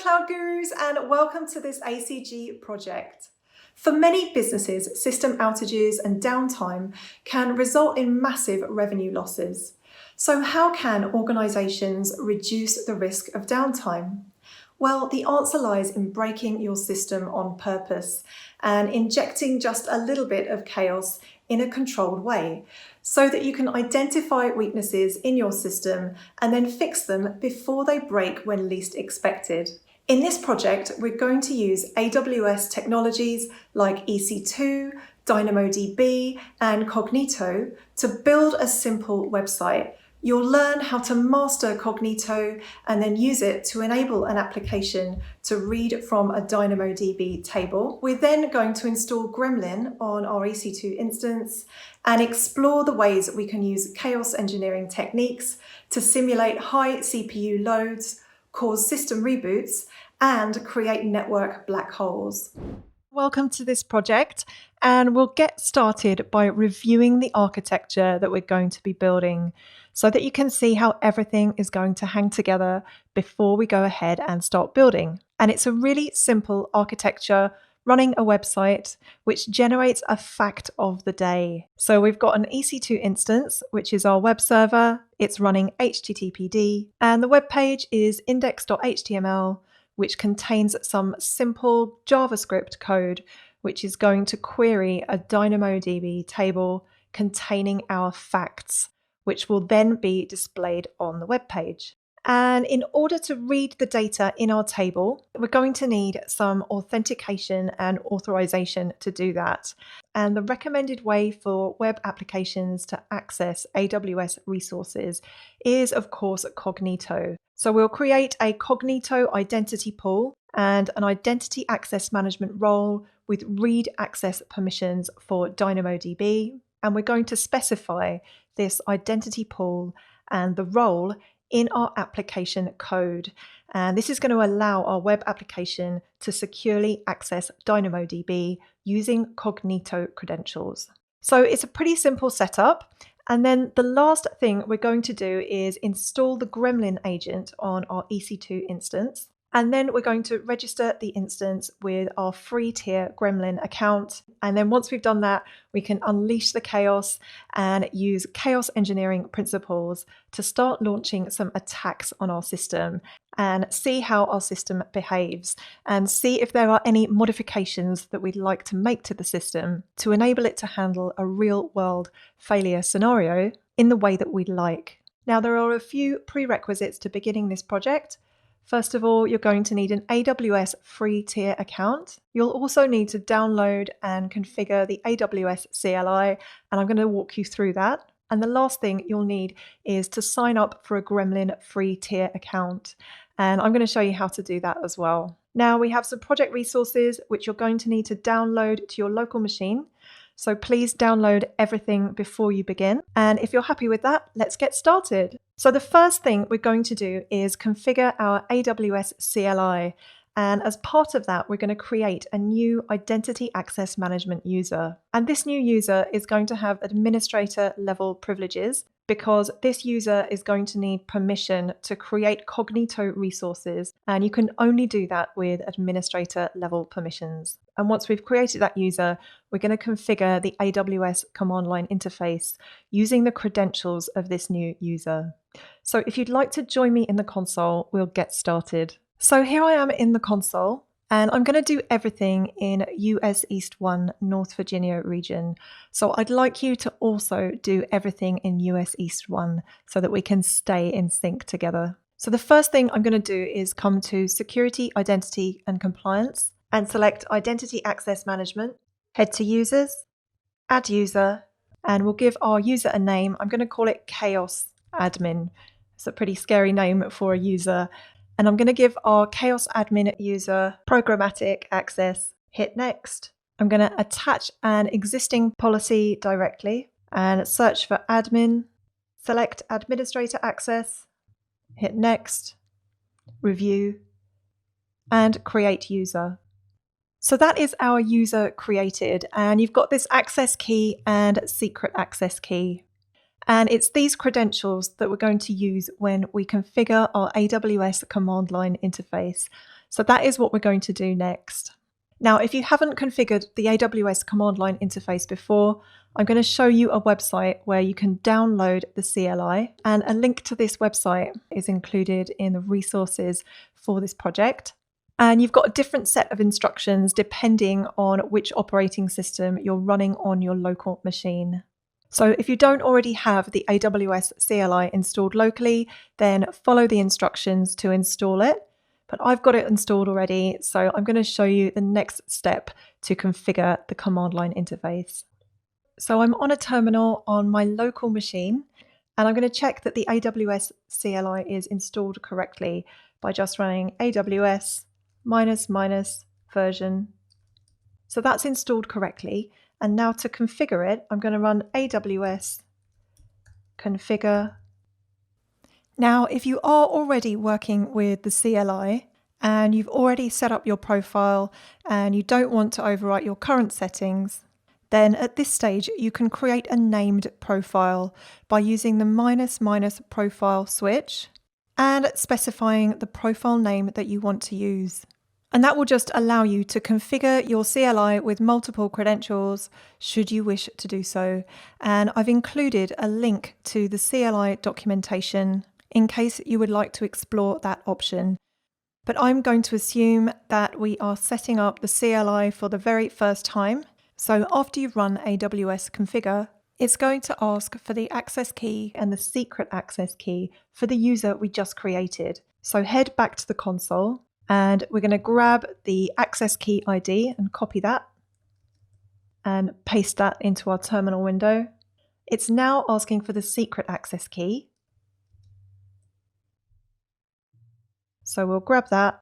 Cloud Gurus, and welcome to this ACG project. For many businesses, system outages and downtime can result in massive revenue losses. So how can organizations reduce the risk of downtime? Well, the answer lies in breaking your system on purpose and injecting just a little bit of chaos in a controlled way so that you can identify weaknesses in your system and then fix them before they break when least expected. In this project, we're going to use AWS technologies like EC2, DynamoDB, and Cognito to build a simple website. You'll learn how to master Cognito and then use it to enable an application to read from a DynamoDB table. We're then going to install Gremlin on our EC2 instance and explore the ways that we can use chaos engineering techniques to simulate high CPU loads, cause system reboots, and create network black holes. Welcome to this project, and we'll get started by reviewing the architecture that we're going to be building so that you can see how everything is going to hang together before we go ahead and start building. And it's a really simple architecture running a website which generates a fact of the day. So we've got an EC2 instance, which is our web server. It's running HTTPD, and the web page is index.html, which contains some simple JavaScript code, which is going to query a DynamoDB table containing our facts, which will then be displayed on the web page. And in order to read the data in our table, we're going to need some authentication and authorization to do that. And the recommended way for web applications to access AWS resources is, of course, Cognito. So we'll create a Cognito identity pool and an identity access management role with read access permissions for DynamoDB. And we're going to specify this identity pool and the role in our application code. And this is going to allow our web application to securely access DynamoDB using Cognito credentials. So it's a pretty simple setup. And then the last thing we're going to do is install the Gremlin agent on our EC2 instance. And then we're going to register the instance with our free tier Gremlin account. And then once we've done that, we can unleash the chaos and use chaos engineering principles to start launching some attacks on our system and see how our system behaves and see if there are any modifications that we'd like to make to the system to enable it to handle a real world failure scenario in the way that we'd like. Now, there are a few prerequisites to beginning this project. First of all, you're going to need an AWS free tier account. You'll also need to download and configure the AWS CLI, and I'm going to walk you through that. And the last thing you'll need is to sign up for a Gremlin free tier account. And I'm going to show you how to do that as well. Now, we have some project resources which you're going to need to download to your local machine. So please download everything before you begin. And if you're happy with that, let's get started. So the first thing we're going to do is configure our AWS CLI. And as part of that, we're going to create a new identity access management user. And this new user is going to have administrator level privileges because this user is going to need permission to create Cognito resources. And you can only do that with administrator level permissions. And once we've created that user, we're going to configure the AWS command line interface using the credentials of this new user. So if you'd like to join me in the console, we'll get started. So here I am in the console, and I'm going to do everything in US East 1 North Virginia region. So I'd like you to also do everything in US East 1 so that we can stay in sync together. So the first thing I'm going to do is come to Security, Identity and Compliance and select Identity Access Management. Head to Users, Add User, and we'll give our user a name. I'm going to call it Chaos Admin. It's a pretty scary name for a user. And I'm going to give our Chaos Admin user programmatic access. Hit Next. I'm going to attach an existing policy directly and search for admin. Select Administrator Access. Hit Next. Review. And Create User. So that is our user created, and you've got this access key and secret access key. And it's these credentials that we're going to use when we configure our AWS command line interface. So that is what we're going to do next. Now, if you haven't configured the AWS command line interface before, I'm going to show you a website where you can download the CLI, and a link to this website is included in the resources for this project. And you've got a different set of instructions depending on which operating system you're running on your local machine. So if you don't already have the AWS CLI installed locally, then follow the instructions to install it. But I've got it installed already, so I'm going to show you the next step to configure the command line interface. So I'm on a terminal on my local machine, and I'm going to check that the AWS CLI is installed correctly by just running AWS -- version. So that's installed correctly. And now to configure it, I'm going to run AWS configure. Now, if you are already working with the CLI and you've already set up your profile and you don't want to overwrite your current settings, then at this stage you can create a named profile by using the -- profile switch and specifying the profile name that you want to use. And that will just allow you to configure your CLI with multiple credentials should you wish to do so. And I've included a link to the CLI documentation in case you would like to explore that option. But I'm going to assume that we are setting up the CLI for the very first time. So after you've run AWS configure, it's going to ask for the access key and the secret access key for the user we just created. So head back to the console, and we're going to grab the access key ID and copy that and paste that into our terminal window. It's now asking for the secret access key. So we'll grab that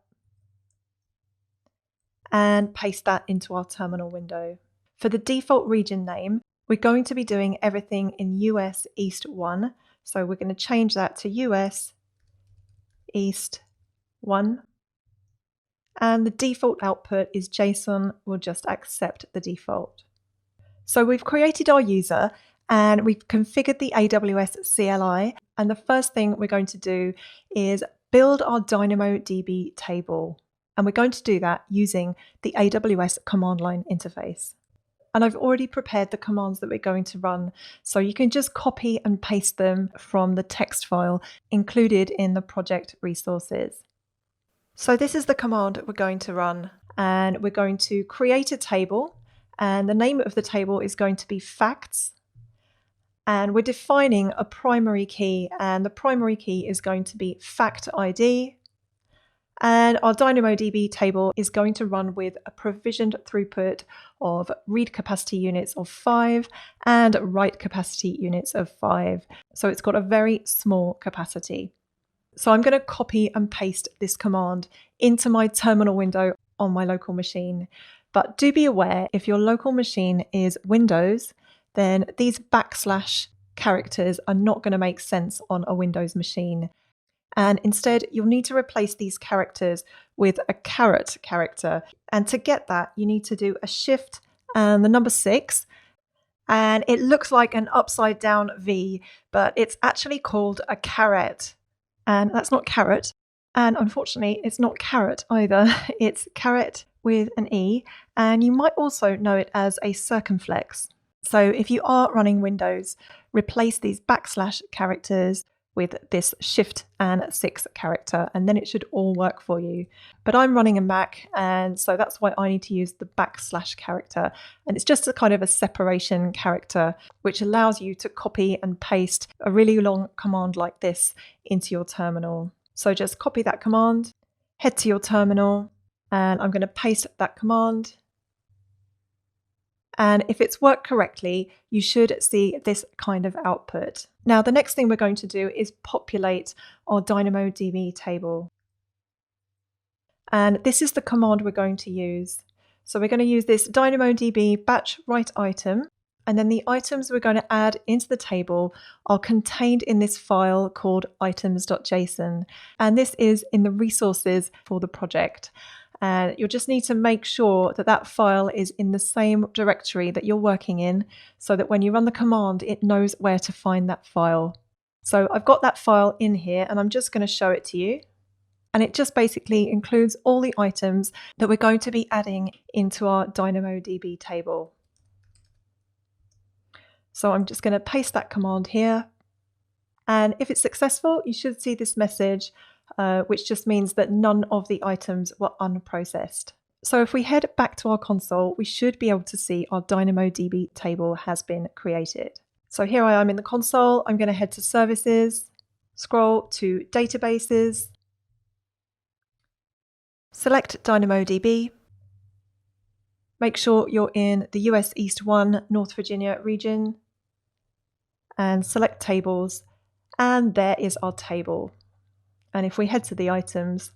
and paste that into our terminal window. For the default region name, we're going to be doing everything in US East 1. So we're going to change that to US East 1. And the default output is JSON. We'll just accept the default. So we've created our user and we've configured the AWS CLI. And the first thing we're going to do is build our DynamoDB table. And we're going to do that using the AWS command line interface. And I've already prepared the commands that we're going to run. So you can just copy and paste them from the text file included in the project resources. So this is the command we're going to run, and we're going to create a table, and the name of the table is going to be facts, and we're defining a primary key, and the primary key is going to be fact ID, and our DynamoDB table is going to run with a provisioned throughput of read capacity units of 5 and write capacity units of 5. So it's got a very small capacity. So I'm going to copy and paste this command into my terminal window on my local machine. But do be aware, if your local machine is Windows, then these / characters are not going to make sense on a Windows machine. And instead, you'll need to replace these characters with a caret character. And to get that, you need to do a shift and the number 6. And it looks like an upside down V, but it's actually called a caret. And that's not carrot. And unfortunately, it's not carrot either. It's caret with an E. And you might also know it as a circumflex. So if you are running Windows, replace these / characters with this shift and 6 character, and then it should all work for you. But I'm running a Mac, and so that's why I need to use the / character. And it's just a kind of a separation character, which allows you to copy and paste a really long command like this into your terminal. So just copy that command, head to your terminal, and I'm going to paste that command. And if it's worked correctly, you should see this kind of output. Now, the next thing we're going to do is populate our DynamoDB table. And this is the command we're going to use. So we're going to use this DynamoDB batch write item. And then the items we're going to add into the table are contained in this file called items.json. And this is in the resources for the project. And you'll just need to make sure that that file is in the same directory that you're working in, so that when you run the command, it knows where to find that file. So I've got that file in here, and I'm just going to show it to you. And it just basically includes all the items that we're going to be adding into our DynamoDB table. So I'm just going to paste that command here. And if it's successful, you should see this message, which just means that none of the items were unprocessed. So if we head back to our console, we should be able to see our DynamoDB table has been created. So here I am in the console. I'm going to head to Services, scroll to Databases, select DynamoDB, make sure you're in the US East 1 North Virginia region, and select Tables, and there is our table. And if we head to the items,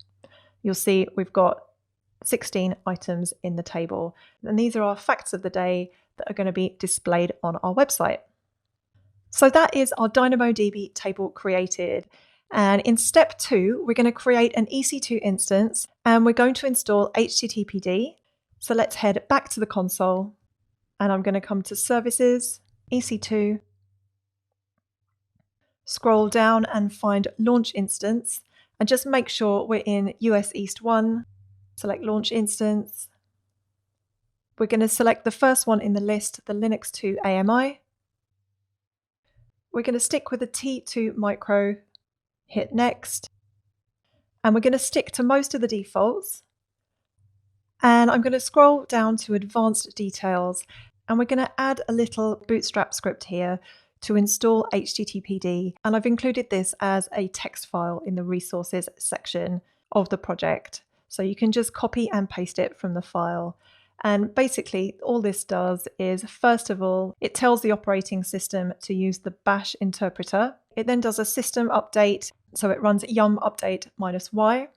you'll see we've got 16 items in the table. And these are our facts of the day that are going to be displayed on our website. So that is our DynamoDB table created. And in step 2, we're going to create an EC2 instance and we're going to install HTTPD. So let's head back to the console and I'm going to come to Services, EC2, scroll down and find Launch Instance and just make sure we're in US East 1. Select Launch Instance. We're going to select the first one in the list, the Linux 2 AMI. We're going to stick with the T2 micro, hit Next. And we're going to stick to most of the defaults. And I'm going to scroll down to Advanced Details. And we're going to add a little Bootstrap script here to install HTTPD. And I've included this as a text file in the Resources section of the project. So you can just copy and paste it from the file. And basically all this does is, first of all, it tells the operating system to use the bash interpreter. It then does a system update. So it runs yum update -y.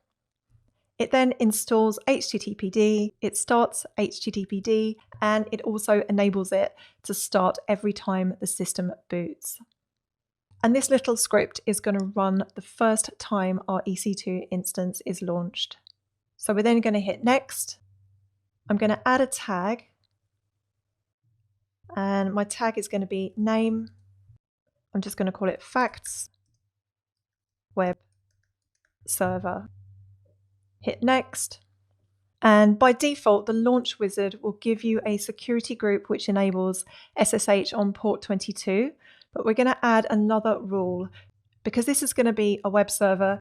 It then installs HTTPD. It starts HTTPD and it also enables it to start every time the system boots. And this little script is going to run the first time our EC2 instance is launched. So we're then going to hit Next. I'm going to add a tag. And my tag is going to be name. I'm just going to call it Facts Web Server. Hit Next. And by default, the launch wizard will give you a security group which enables SSH on port 22. But we're going to add another rule. Because this is going to be a web server,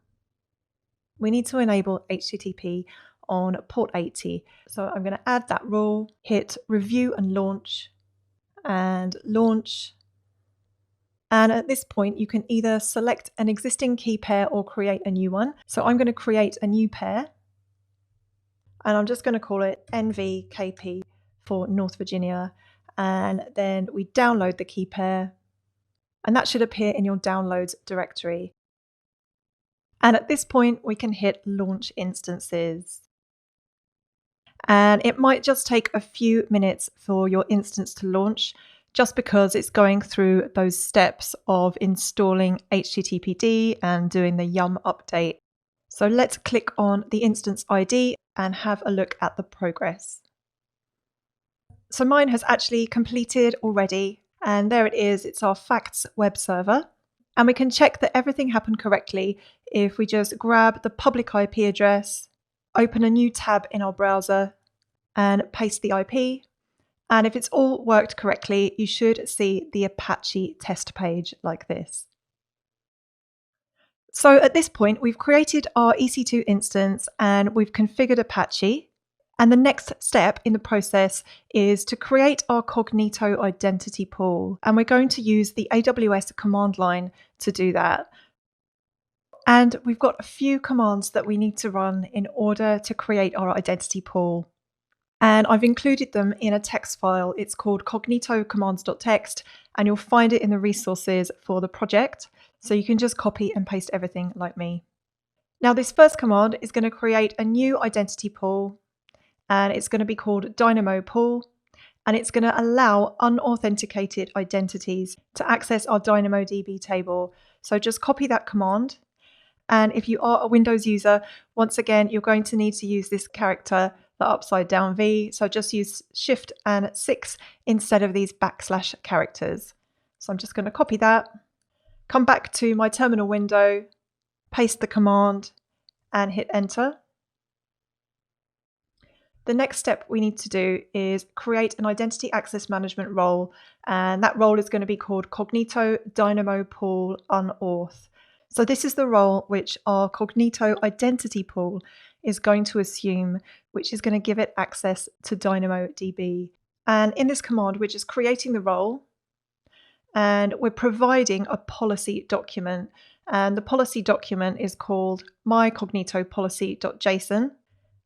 we need to enable HTTP on port 80. So I'm going to add that rule, hit Review and Launch, and Launch. And at this point, you can either select an existing key pair or create a new one. So I'm going to create a new pair. And I'm just going to call it NVKP for North Virginia. And then we download the key pair. And that should appear in your downloads directory. And at this point, we can hit Launch Instances. And it might just take a few minutes for your instance to launch, just because it's going through those steps of installing HTTPD and doing the yum update. So let's click on the instance ID and have a look at the progress. So mine has actually completed already. And there it is. It's our Facts web server. And we can check that everything happened correctly if we just grab the public IP address, open a new tab in our browser, and paste the IP. And if it's all worked correctly, you should see the Apache test page like this. So at this point, we've created our EC2 instance and we've configured Apache. And the next step in the process is to create our Cognito identity pool. And we're going to use the AWS command line to do that. And we've got a few commands that we need to run in order to create our identity pool. And I've included them in a text file. It's called cognitocommands.txt, and you'll find it in the resources for the project. So you can just copy and paste everything like me. Now this first command is going to create a new identity pool. And it's going to be called Dynamo Pool, and it's going to allow unauthenticated identities to access our DynamoDB table. So just copy that command. And if you are a Windows user, once again, you're going to need to use this character, the upside down V. So just use Shift and 6 instead of these / characters. So I'm just going to copy that, come back to my terminal window, paste the command, and hit enter. The next step we need to do is create an identity access management role, and that role is going to be called Cognito Dynamo Pool Unauth. So this is the role which our Cognito identity pool is going to assume, which is going to give it access to DynamoDB. And in this command, we're just creating the role, and we're providing a policy document. And the policy document is called mycognitopolicy.json.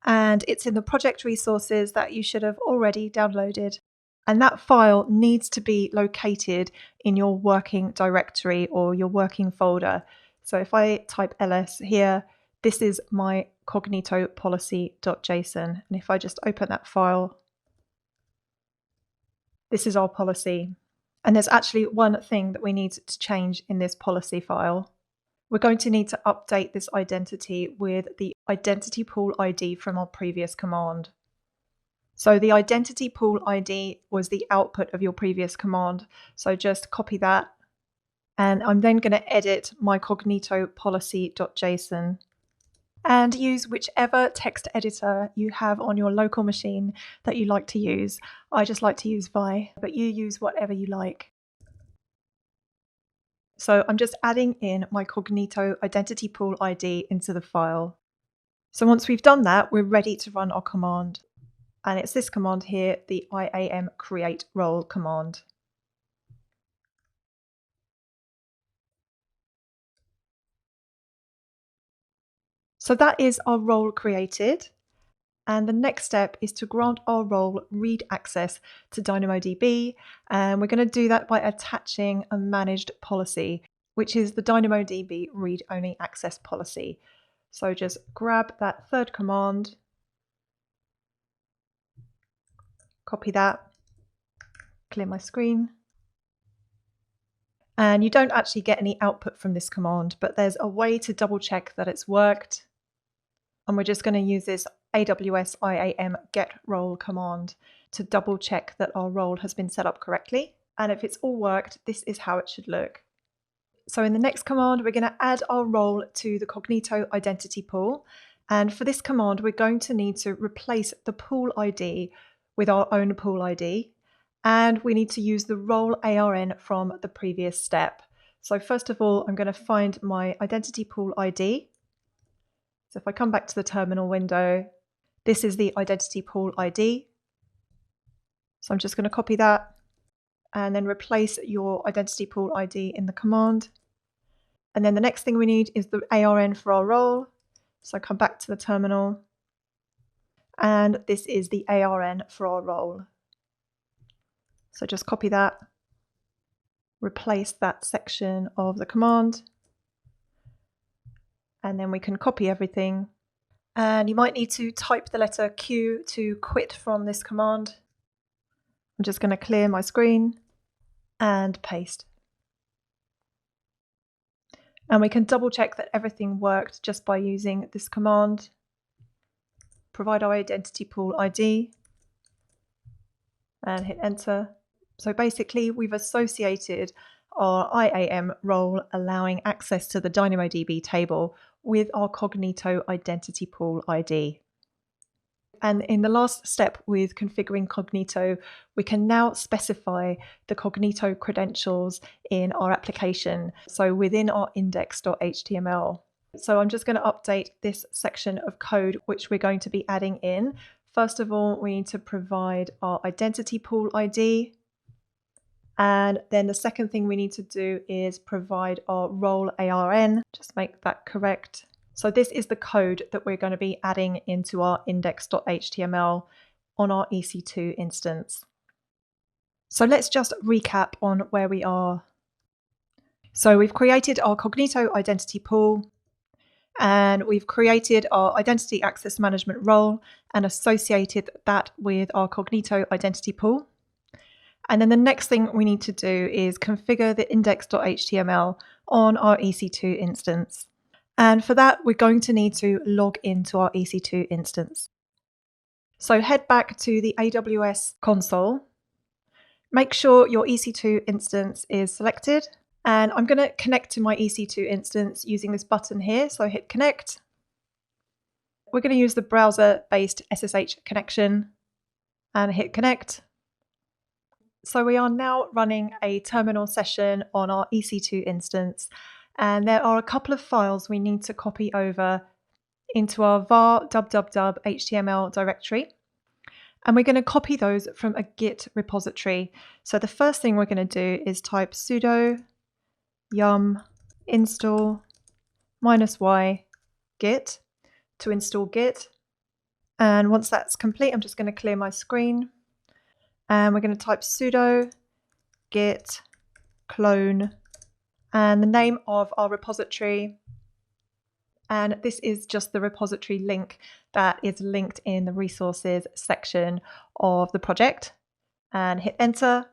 And it's in the project resources that you should have already downloaded. And that file needs to be located in your working directory or your working folder. So if I type ls here, this is my cognitopolicy.json. And if I just open that file, this is our policy. And there's actually one thing that we need to change in this policy file. We're going to need to update this identity with the identity pool ID from our previous command. So the identity pool ID was the output of your previous command. So just copy that. And I'm then going to edit my cognitopolicy.json and use whichever text editor you have on your local machine that you like to use. I just like to use Vi, but you use whatever you like. So I'm just adding in my Cognito identity pool ID into the file. So once we've done that, we're ready to run our command. And it's this command here, the IAM create role command. So that is our role created. And the next step is to grant our role read access to DynamoDB. And we're going to do that by attaching a managed policy, which is the DynamoDB read-only access policy. So just grab that third command, copy that, clear my screen. And you don't actually get any output from this command, but there's a way to double check that it's worked. And we're just going to use this AWS IAM get role command to double check that our role has been set up correctly. And if it's all worked, this is how it should look. So in the next command, we're going to add our role to the Cognito identity pool. And for this command, we're going to need to replace the pool ID with our own pool ID. And we need to use the role ARN from the previous step. So first of all, I'm going to find my identity pool ID. So if I come back to the terminal window, this is the identity pool ID. So I'm just going to copy that and then replace your identity pool ID in the command. And then the next thing we need is the ARN for our role. So come back to the terminal. And this is the ARN for our role. So just copy that, replace that section of the command. And then we can copy everything. And you might need to type the letter Q to quit from this command. I'm just going to clear my screen and paste. And we can double check that everything worked just by using this command. Provide our identity pool ID and hit enter. So basically we've associated our IAM role allowing access to the DynamoDB table with our Cognito identity pool ID. And in the last step with configuring Cognito, we can now specify the Cognito credentials in our application, so within our index.html. So I'm just going to update this section of code which we're going to be adding in. First of all, we need to provide our identity pool ID. And then the second thing we need to do is provide our role ARN. Just make that correct. So this is the code that we're going to be adding into our index.html on our EC2 instance. So let's just recap on where we are. So we've created our Cognito identity pool, and we've created our identity access management role and associated that with our Cognito identity pool. And then the next thing we need to do is configure the index.html on our EC2 instance. And for that, we're going to need to log into our EC2 instance. So head back to the AWS console. Make sure your EC2 instance is selected. And I'm going to connect to my EC2 instance using this button here. So hit connect. We're going to use the browser-based SSH connection and hit connect. So we are now running a terminal session on our EC2 instance, and there are a couple of files we need to copy over into our var www HTML directory. And we're going to copy those from a Git repository. So the first thing we're going to do is type sudo yum install -y git to install Git. And once that's complete, I'm just going to clear my screen. And we're going to type sudo git clone and the name of our repository. And this is just the repository link that is linked in the resources section of the project. And hit enter.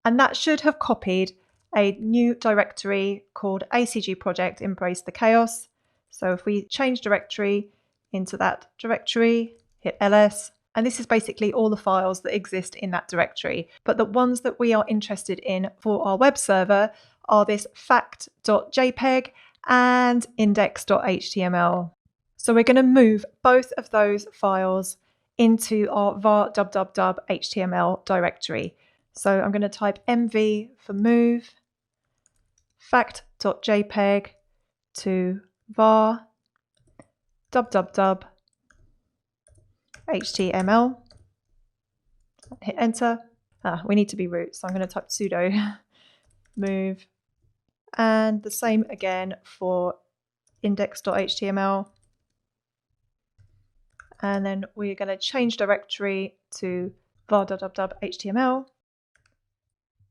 And that should have copied a new directory called ACG project Embrace the Chaos. So if we change directory into that directory, hit ls, and this is basically all the files that exist in that directory. But the ones that we are interested in for our web server are this fact.jpg and index.html. So we're going to move both of those files into our var www HTML directory. So I'm going to type mv for move fact.jpg to var www HTML. Hit enter. We need to be root, so I'm going to type sudo move, and the same again for index.html. And then we're going to change directory to var www HTML.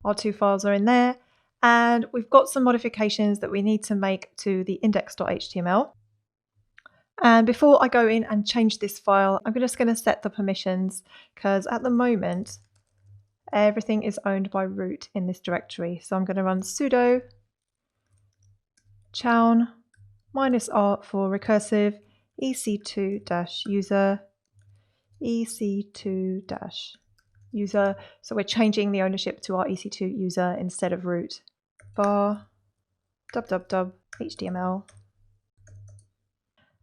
Our two files are in there, and we've got some modifications that we need to make to the index.html. And before I go in and change this file, I'm just going to set the permissions, because at the moment everything is owned by root in this directory. So I'm going to run sudo chown -r for recursive ec2-user ec2-user. So we're changing the ownership to our ec2 user instead of root. Var www HTML.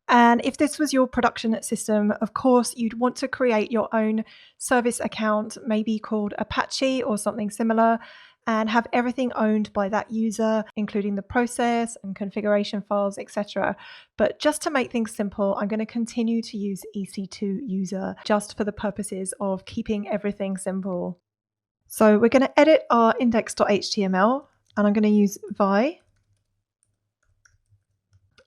And if this was your production system, of course, you'd want to create your own service account, maybe called Apache or something similar, and have everything owned by that user, including the process and configuration files, etc. But just to make things simple, I'm going to continue to use EC2 user just for the purposes of keeping everything simple. So we're going to edit our index.html, and I'm going to use vi.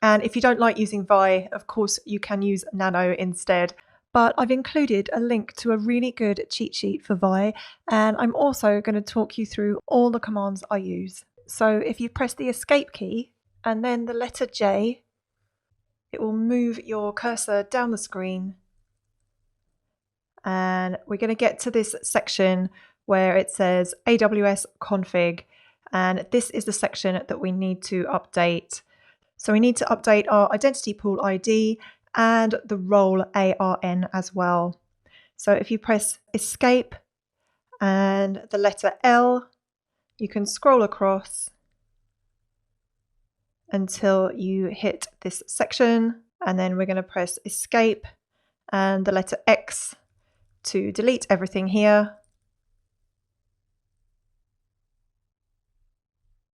And if you don't like using vi, of course, you can use nano instead. But I've included a link to a really good cheat sheet for vi, and I'm also going to talk you through all the commands I use. So if you press the escape key and then the letter J, it will move your cursor down the screen. And we're going to get to this section where it says AWS config, and this is the section that we need to update. So we need to update our identity pool ID and the role ARN as well. So if you press escape and the letter L, you can scroll across until you hit this section, and then we're going to press escape and the letter X to delete everything here.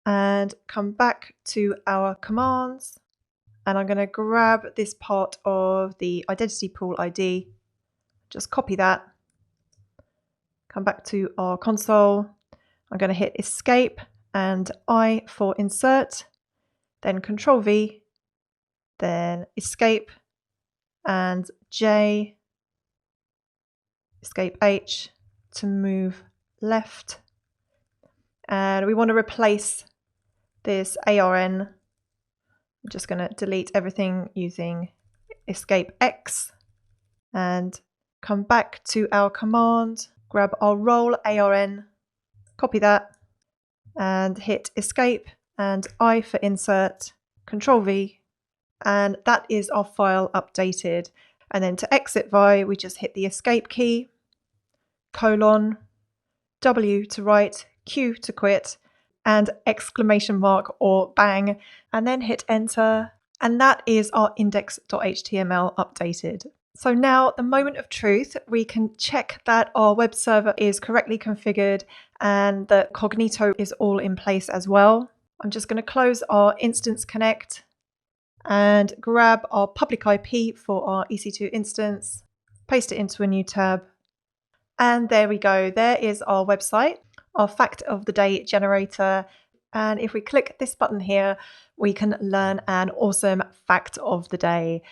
And come back to our commands, and I'm going to grab this part of the identity pool ID, just copy that, come back to our console. I'm going to hit escape and I for insert, then Control V, then escape and J, escape H to move left. And we want to replace this ARN. I'm just going to delete everything using escape X and come back to our command, grab our role ARN, copy that and hit escape and I for insert, Control V, and that is our file updated. And then to exit vi, we just hit the escape key, colon, W to write, Q to quit, and exclamation mark or bang, and then hit enter. And that is our index.html updated. So now, the moment of truth, we can check that our web server is correctly configured and that Cognito is all in place as well. I'm just going to close our Instance Connect and grab our public IP for our EC2 instance, paste it into a new tab. And there we go. There is our website, our fact of the day generator. And if we click this button here, we can learn an awesome fact of the day.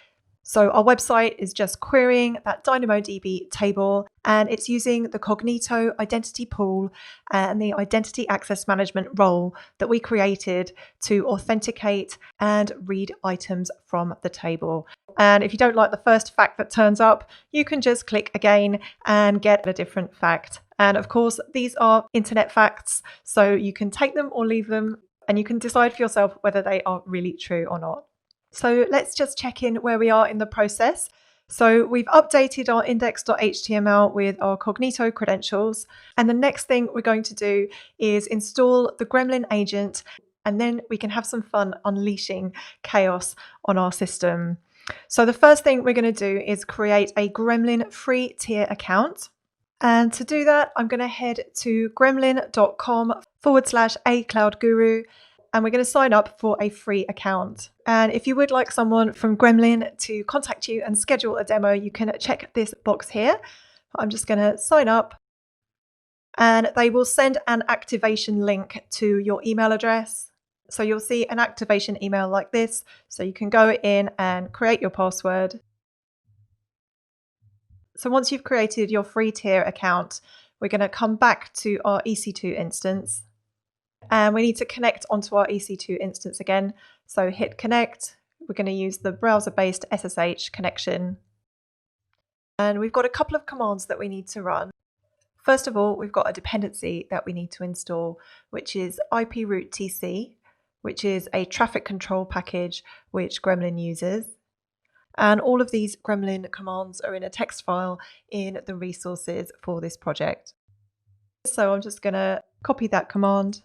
So our website is just querying that DynamoDB table, and it's using the Cognito identity pool and the identity access management role that we created to authenticate and read items from the table. And if you don't like the first fact that turns up, you can just click again and get a different fact. And of course, these are internet facts, so you can take them or leave them, and you can decide for yourself whether they are really true or not. So let's just check in where we are in the process. So we've updated our index.html with our Cognito credentials. And the next thing we're going to do is install the Gremlin agent, and then we can have some fun unleashing chaos on our system. So the first thing we're going to do is create a Gremlin free tier account. And to do that, I'm going to head to gremlin.com/acloudguru. And we're going to sign up for a free account. And if you would like someone from Gremlin to contact you and schedule a demo, you can check this box here. I'm just going to sign up, and they will send an activation link to your email address. So you'll see an activation email like this. So you can go in and create your password. So once you've created your free tier account, we're going to come back to our EC2 instance. And we need to connect onto our EC2 instance again. So hit connect. We're going to use the browser-based SSH connection. And we've got a couple of commands that we need to run. First of all, we've got a dependency that we need to install, which is iprootec, which is a traffic control package which Gremlin uses. And all of these Gremlin commands are in a text file in the resources for this project. So I'm just going to copy that command.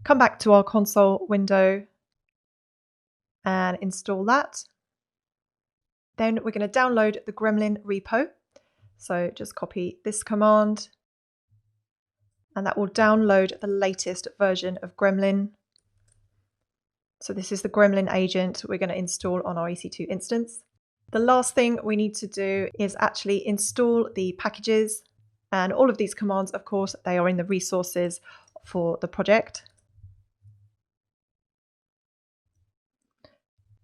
Come back to our console window and install that. Then we're going to download the Gremlin repo. So just copy this command, and that will download the latest version of Gremlin. So this is the Gremlin agent we're going to install on our EC2 instance. The last thing we need to do is actually install the packages, and all of these commands, of course, they are in the resources for the project.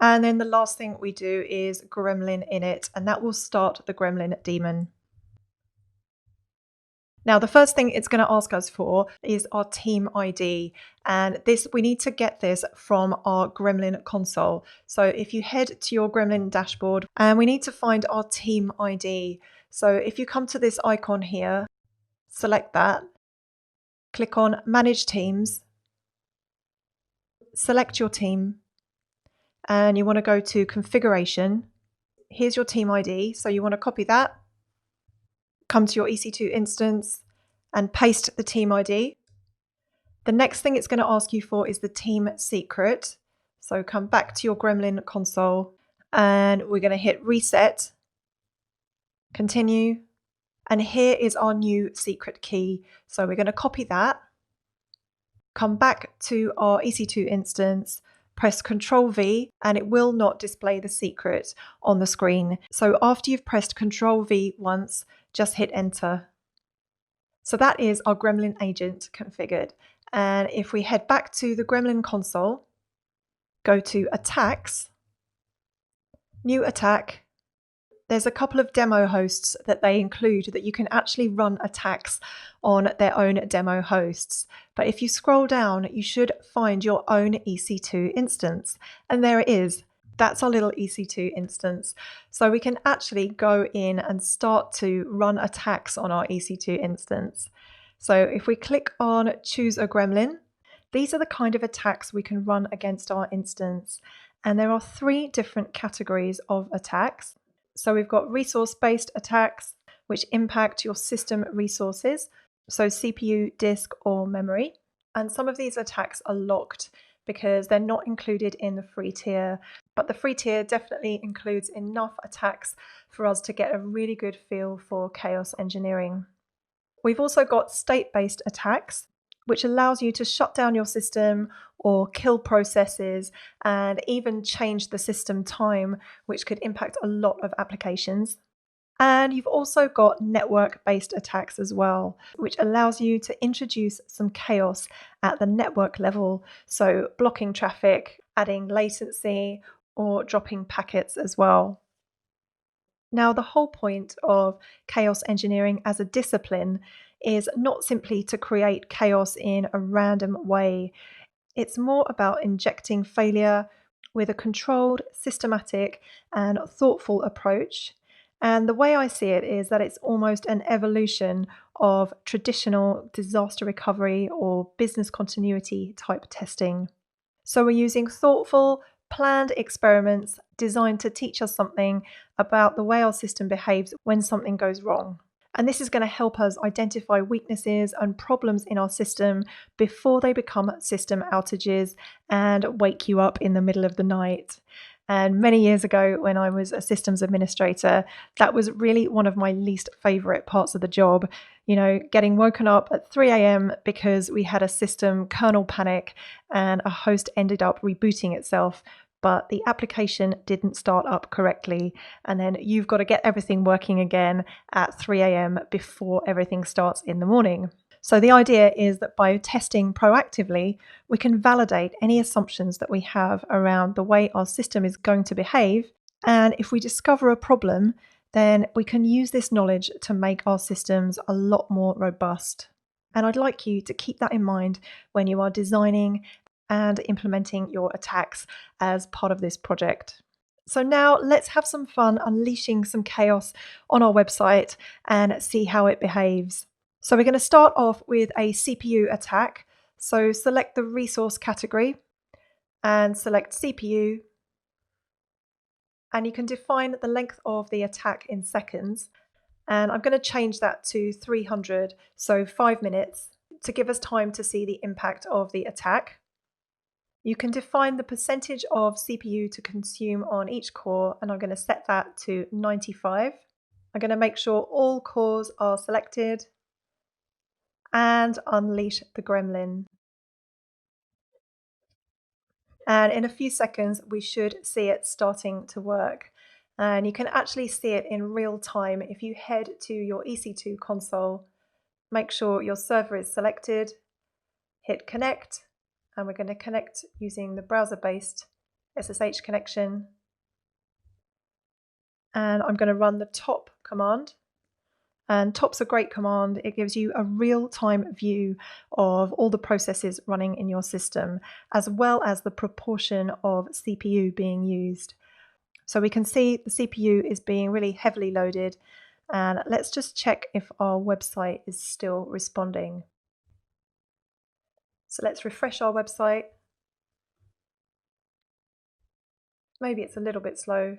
And then the last thing we do is Gremlin init, and that will start the Gremlin daemon. Now, the first thing it's going to ask us for is our team ID, and we need to get this from our Gremlin console. So if you head to your Gremlin dashboard, and we need to find our team ID. So if you come to this icon here, select that, click on Manage Teams, select your team, and you want to go to Configuration. Here's your team ID, so you want to copy that, come to your EC2 instance and paste the team ID. The next thing it's going to ask you for is the team secret. So come back to your Gremlin console, and we're going to hit Reset, Continue, and here is our new secret key. So we're going to copy that, come back to our EC2 instance, press Ctrl+V, and it will not display the secret on the screen. So after you've pressed Ctrl+V once, just hit Enter. So that is our Gremlin agent configured. And if we head back to the Gremlin console, go to Attacks, New Attack, there's a couple of demo hosts that they include that you can actually run attacks on their own demo hosts. But if you scroll down, you should find your own EC2 instance. And there it is. That's our little EC2 instance. So we can actually go in and start to run attacks on our EC2 instance. So if we click on Choose a Gremlin, these are the kind of attacks we can run against our instance. And there are 3 different categories of attacks. So we've got resource-based attacks, which impact your system resources, so CPU, disk, or memory. And some of these attacks are locked, because they're not included in the free tier. But the free tier definitely includes enough attacks for us to get a really good feel for chaos engineering. We've also got state-based attacks, which allows you to shut down your system or kill processes and even change the system time, which could impact a lot of applications. And you've also got network-based attacks as well, which allows you to introduce some chaos at the network level, so blocking traffic, adding latency, or dropping packets as well. Now, the whole point of chaos engineering as a discipline is not simply to create chaos in a random way. It's more about injecting failure with a controlled, systematic, and thoughtful approach. And the way I see it is that it's almost an evolution of traditional disaster recovery or business continuity type testing. So we're using thoughtful, planned experiments designed to teach us something about the way our system behaves when something goes wrong. And this is going to help us identify weaknesses and problems in our system before they become system outages and wake you up in the middle of the night. And many years ago, when I was a systems administrator, that was really one of my least favorite parts of the job. You know, getting woken up at 3 a.m. because we had a system kernel panic and a host ended up rebooting itself, but the application didn't start up correctly. And then you've got to get everything working again at 3 a.m. before everything starts in the morning. So the idea is that by testing proactively, we can validate any assumptions that we have around the way our system is going to behave. And if we discover a problem, then we can use this knowledge to make our systems a lot more robust. And I'd like you to keep that in mind when you are designing and implementing your attacks as part of this project. So now let's have some fun unleashing some chaos on our website and see how it behaves. So we're going to start off with a CPU attack. So select the resource category and select CPU. And you can define the length of the attack in seconds. And I'm going to change that to 300, so 5 minutes, to give us time to see the impact of the attack. You can define the percentage of CPU to consume on each core, and I'm going to set that to 95. I'm going to make sure all cores are selected and unleash the gremlin. And in a few seconds, we should see it starting to work. And you can actually see it in real time if you head to your EC2 console, make sure your server is selected, hit connect, and we're going to connect using the browser-based SSH connection. And I'm going to run the top command. And top's a great command. It gives you a real-time view of all the processes running in your system, as well as the proportion of CPU being used. So we can see the CPU is being really heavily loaded. And let's just check if our website is still responding. So let's refresh our website. Maybe it's a little bit slow.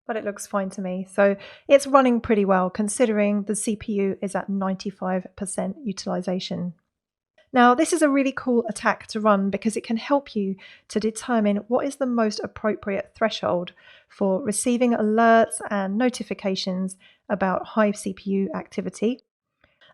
But it looks fine to me. So it's running pretty well considering the CPU is at 95% utilization. Now, this is a really cool attack to run because it can help you to determine what is the most appropriate threshold for receiving alerts and notifications about high CPU activity.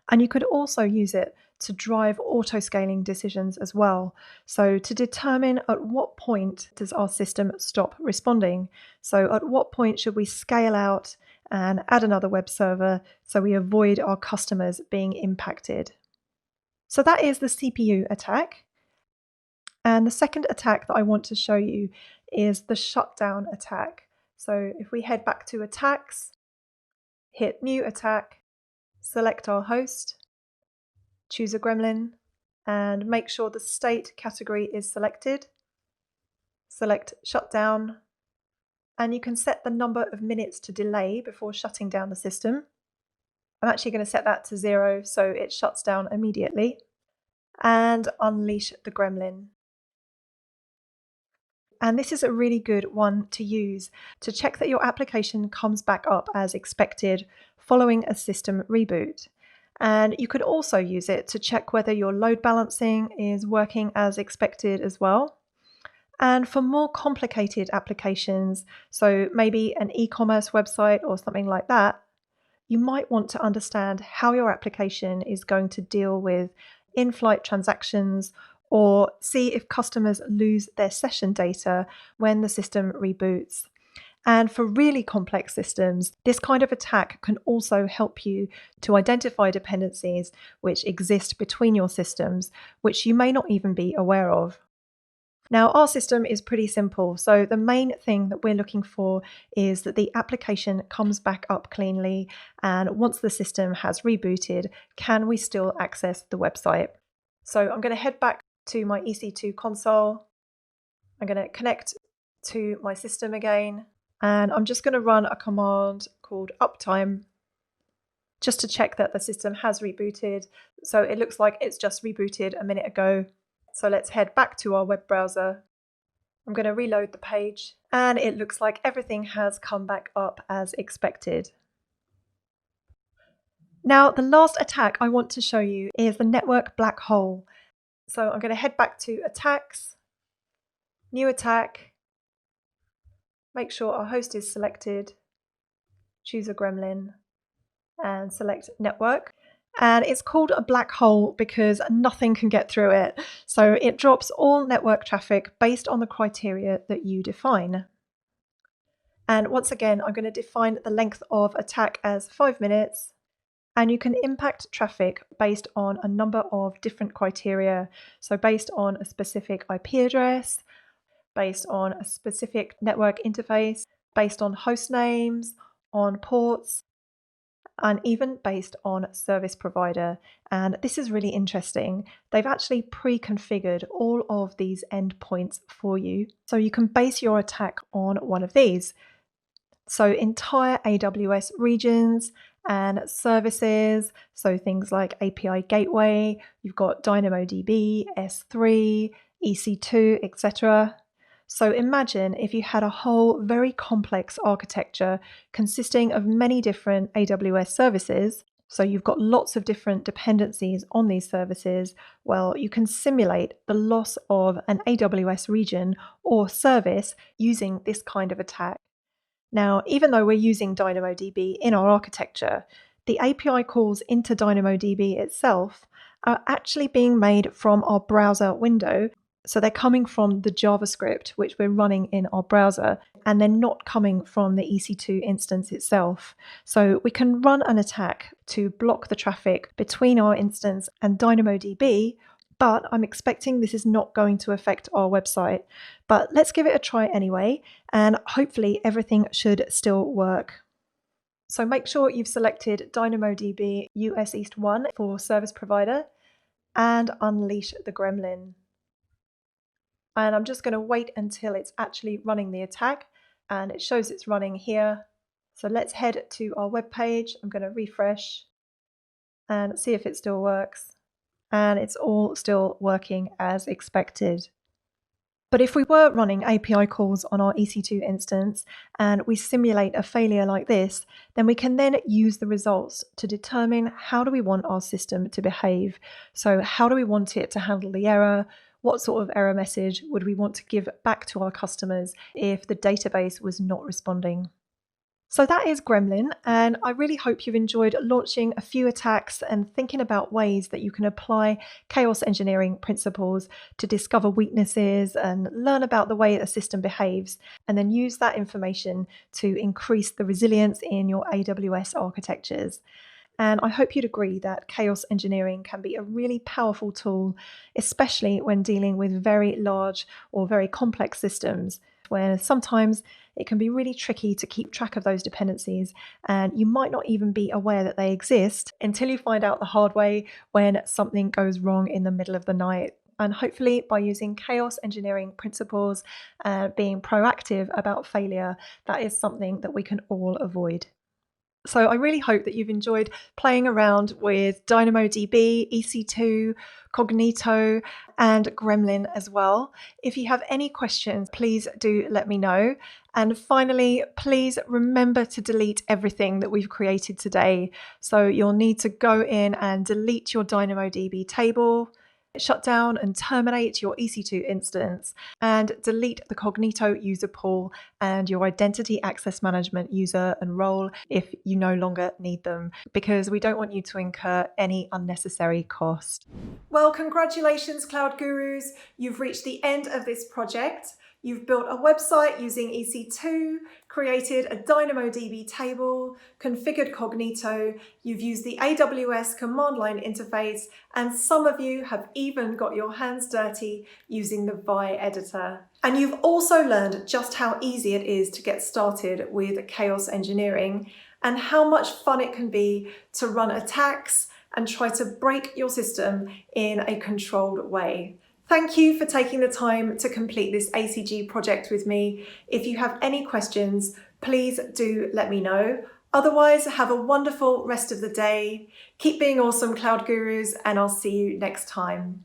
And you could also use it to drive auto-scaling decisions as well. So to determine at what point does our system stop responding. So at what point should we scale out and add another web server so we avoid our customers being impacted. So that is the CPU attack. And the second attack that I want to show you is the shutdown attack. So if we head back to attacks, hit new attack, select our host, choose a gremlin, and make sure the state category is selected. Select shutdown, and you can set the number of minutes to delay before shutting down the system. I'm actually going to set that to 0 so it shuts down immediately. And unleash the gremlin. And this is a really good one to use to check that your application comes back up as expected following a system reboot. And you could also use it to check whether your load balancing is working as expected as well. And for more complicated applications, so maybe an e-commerce website or something like that, you might want to understand how your application is going to deal with in-flight transactions or see if customers lose their session data when the system reboots. And for really complex systems, this kind of attack can also help you to identify dependencies which exist between your systems, which you may not even be aware of. Now, our system is pretty simple. So the main thing that we're looking for is that the application comes back up cleanly. And once the system has rebooted, can we still access the website? So I'm going to head back to my EC2 console. I'm going to connect to my system again. And I'm just going to run a command called uptime just to check that the system has rebooted. So it looks like it's just rebooted a minute ago. So let's head back to our web browser. I'm going to reload the page and it looks like everything has come back up as expected. Now, the last attack I want to show you is the network black hole. So I'm going to head back to attacks, new attack, make sure our host is selected, choose a gremlin and select network. And it's called a black hole because nothing can get through it. So it drops all network traffic based on the criteria that you define. And once again, I'm going to define the length of attack as 5 minutes. And you can impact traffic based on a number of different criteria. So based on a specific IP address, based on a specific network interface, based on host names, on ports, and even based on service provider. And this is really interesting. They've actually pre-configured all of these endpoints for you. So you can base your attack on one of these. So entire AWS regions and services, so things like API Gateway, you've got DynamoDB, S3, EC2, etc. So imagine if you had a whole very complex architecture consisting of many different AWS services. So you've got lots of different dependencies on these services. Well, you can simulate the loss of an AWS region or service using this kind of attack. Now, even though we're using DynamoDB in our architecture, the API calls into DynamoDB itself are actually being made from our browser window. So they're coming from the JavaScript, which we're running in our browser, and they're not coming from the EC2 instance itself. So we can run an attack to block the traffic between our instance and DynamoDB, but I'm expecting this is not going to affect our website. But let's give it a try anyway, and hopefully everything should still work. So make sure you've selected DynamoDB US East 1 for service provider and unleash the gremlin. And I'm just going to wait until it's actually running the attack, and it shows it's running here. So let's head to our web page. I'm going to refresh and see if it still works. And it's all still working as expected. But if we were running API calls on our EC2 instance and we simulate a failure like this, then we can then use the results to determine how do we want our system to behave. So how do we want it to handle the error? What sort of error message would we want to give back to our customers if the database was not responding? So that is Gremlin, and I really hope you've enjoyed launching a few attacks and thinking about ways that you can apply chaos engineering principles to discover weaknesses and learn about the way a system behaves, and then use that information to increase the resilience in your AWS architectures. And I hope you'd agree that chaos engineering can be a really powerful tool, especially when dealing with very large or very complex systems, where sometimes it can be really tricky to keep track of those dependencies, and you might not even be aware that they exist until you find out the hard way when something goes wrong in the middle of the night. And hopefully by using chaos engineering principles and being proactive about failure, that is something that we can all avoid. So I really hope that you've enjoyed playing around with DynamoDB, EC2, Cognito, and Gremlin as well. If you have any questions, please do let me know. And finally, please remember to delete everything that we've created today. So you'll need to go in and delete your DynamoDB table, shut down and terminate your EC2 instance, and delete the Cognito user pool and your identity access management user and role if you no longer need them, because we don't want you to incur any unnecessary cost. Well, congratulations, Cloud Gurus. You've reached the end of this project. You've built a website using EC2, created a DynamoDB table, configured Cognito, you've used the AWS command line interface, and some of you have even got your hands dirty using the Vi editor. And you've also learned just how easy it is to get started with chaos engineering and how much fun it can be to run attacks and try to break your system in a controlled way. Thank you for taking the time to complete this ACG project with me. If you have any questions, please do let me know. Otherwise, have a wonderful rest of the day. Keep being awesome, Cloud Gurus, and I'll see you next time.